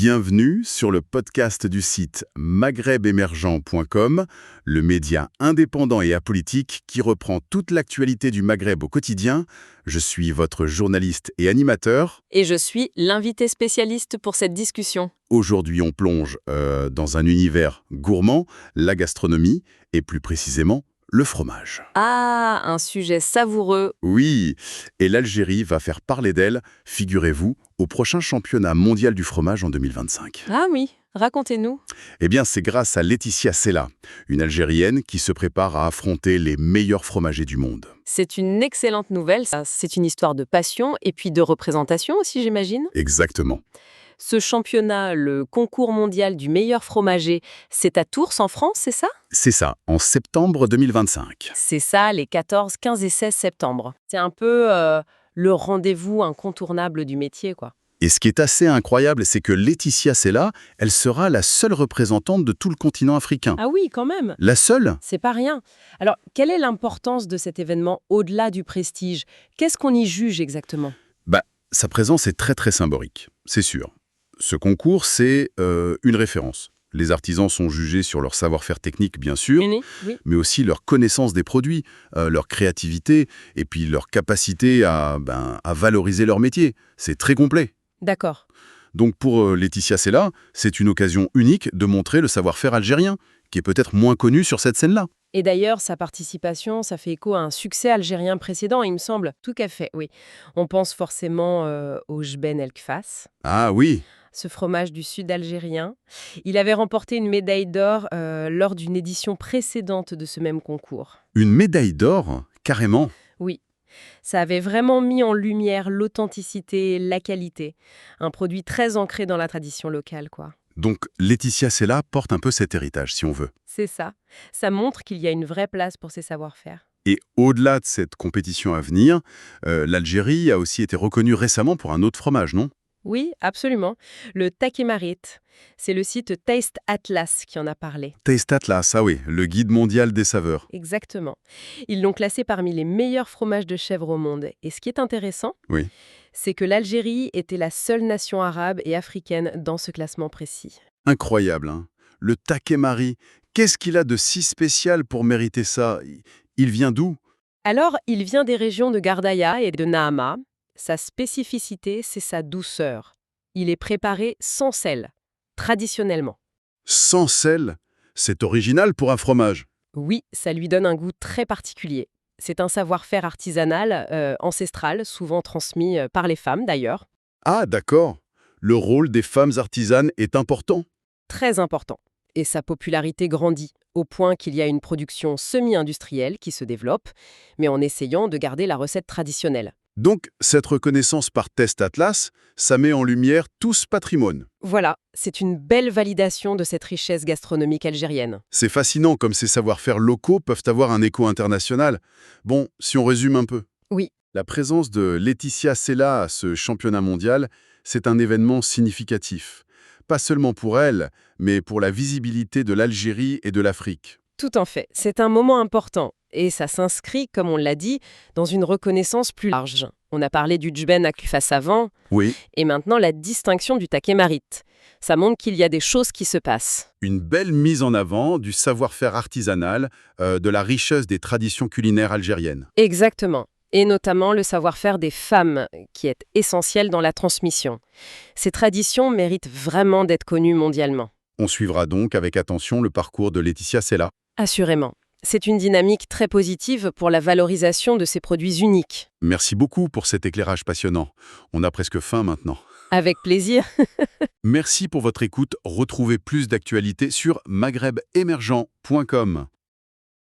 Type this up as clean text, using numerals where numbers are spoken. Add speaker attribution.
Speaker 1: Bienvenue sur le podcast du site maghrebemergent.com, le média indépendant et apolitique qui reprend toute l'actualité du Maghreb au quotidien. Je suis votre journaliste et animateur.
Speaker 2: Et je suis l'invité spécialiste pour cette discussion.
Speaker 1: Aujourd'hui, on plonge dans un univers gourmand, la gastronomie et plus précisément le fromage.
Speaker 2: Ah, un sujet savoureux.
Speaker 1: Oui, et l'Algérie va faire parler d'elle, figurez-vous, au prochain championnat mondial du fromage en 2025.
Speaker 2: Ah oui, racontez-nous.
Speaker 1: Eh bien, c'est grâce à Laetitia Sella, une Algérienne qui se prépare à affronter les meilleurs fromagers du monde.
Speaker 2: C'est une excellente nouvelle, ça. C'est une histoire de passion et puis de représentation aussi, j'imagine.
Speaker 1: Exactement.
Speaker 2: Ce championnat, le concours mondial du meilleur fromager, c'est à Tours en France, c'est ça?
Speaker 1: C'est ça, en septembre 2025.
Speaker 2: C'est ça, les 14, 15 et 16 septembre. C'est un peu le rendez-vous incontournable du métier, quoi.
Speaker 1: Et ce qui est assez incroyable, c'est que Laetitia Sella, elle sera la seule représentante de tout le continent africain.
Speaker 2: Ah oui, quand même.
Speaker 1: La seule?
Speaker 2: C'est pas rien. Alors, quelle est l'importance de cet événement au-delà du prestige? Qu'est-ce qu'on y juge exactement?
Speaker 1: Sa présence est très symbolique, c'est sûr. Ce concours, c'est une référence. Les artisans sont jugés sur leur savoir-faire technique, bien sûr,
Speaker 2: Oui.
Speaker 1: mais aussi leur connaissance des produits, leur créativité, et puis leur capacité à valoriser leur métier. C'est très complet.
Speaker 2: D'accord.
Speaker 1: Donc pour Laetitia Sella, c'est une occasion unique de montrer le savoir-faire algérien, qui est peut-être moins connu sur cette scène-là.
Speaker 2: Et d'ailleurs, sa participation, ça fait écho à un succès algérien précédent, il me semble. Tout à fait, oui. On pense forcément au Jben El Kfas,
Speaker 1: Ah oui,
Speaker 2: ce fromage du sud algérien. Il avait remporté une médaille d'or lors d'une édition précédente de ce même concours.
Speaker 1: une médaille d'or, carrément.
Speaker 2: Oui, ça avait vraiment mis en lumière l'authenticité, la qualité. Un produit très ancré dans la tradition locale, quoi.
Speaker 1: Donc Laetitia Sella porte un peu cet héritage, si on veut.
Speaker 2: C'est ça. Ça montre qu'il y a une vraie place pour ces savoir-faire.
Speaker 1: Et au-delà de cette compétition à venir, l'Algérie a aussi été reconnue récemment pour un autre fromage, non?
Speaker 2: Oui, absolument. Le Takemarit, c'est le site Taste Atlas qui en a parlé.
Speaker 1: Taste Atlas, ah oui, le guide mondial des saveurs.
Speaker 2: Exactement. Ils l'ont classé parmi les meilleurs fromages de chèvre au monde. Et ce qui est intéressant,
Speaker 1: Oui.
Speaker 2: c'est que l'Algérie était la seule nation arabe et africaine dans ce classement précis.
Speaker 1: Incroyable, hein. Le Takemari, qu'est-ce qu'il a de si spécial pour mériter ça? Il vient d'où?
Speaker 2: Alors, il vient des régions de Gardaïa et de Nahama. Sa spécificité, c'est sa douceur. Il est préparé sans sel, traditionnellement.
Speaker 1: Sans sel? C'est original pour un fromage.
Speaker 2: Oui, ça lui donne un goût très particulier. C'est un savoir-faire artisanal, ancestral, souvent transmis par les femmes d'ailleurs.
Speaker 1: Ah, d'accord. Le rôle des femmes artisanes est important.
Speaker 2: Très important. Et sa popularité grandit, au point qu'il y a une production semi-industrielle qui se développe, mais en essayant de garder la recette traditionnelle.
Speaker 1: Donc, cette reconnaissance par Test Atlas, ça met en lumière tout ce patrimoine.
Speaker 2: Voilà, c'est une belle validation de cette richesse gastronomique algérienne.
Speaker 1: C'est fascinant comme ces savoir-faire locaux peuvent avoir un écho international. Bon, si on résume un peu.
Speaker 2: Oui.
Speaker 1: La présence de Laetitia Sella à ce championnat mondial, c'est un événement significatif. Pas seulement pour elle, mais pour la visibilité de l'Algérie et de l'Afrique.
Speaker 2: Tout en fait, c'est un moment important. Et ça s'inscrit, comme on l'a dit, dans une reconnaissance plus large. On a parlé du Jben El Kfas avant,
Speaker 1: Oui,
Speaker 2: et maintenant la distinction du Takemarit. Ça montre qu'il y a des choses qui se passent.
Speaker 1: une belle mise en avant du savoir-faire artisanal, de la richesse des traditions culinaires algériennes.
Speaker 2: Exactement. Et notamment le savoir-faire des femmes, qui est essentiel dans la transmission. Ces traditions méritent vraiment d'être connues mondialement.
Speaker 1: On suivra donc avec attention le parcours de Laetitia Sella.
Speaker 2: Assurément. C'est une dynamique très positive pour la valorisation de ces produits uniques.
Speaker 1: Merci beaucoup pour cet éclairage passionnant. On a presque faim maintenant.
Speaker 2: Avec plaisir.
Speaker 1: Merci pour votre écoute. Retrouvez plus d'actualités sur maghrebemergent.com.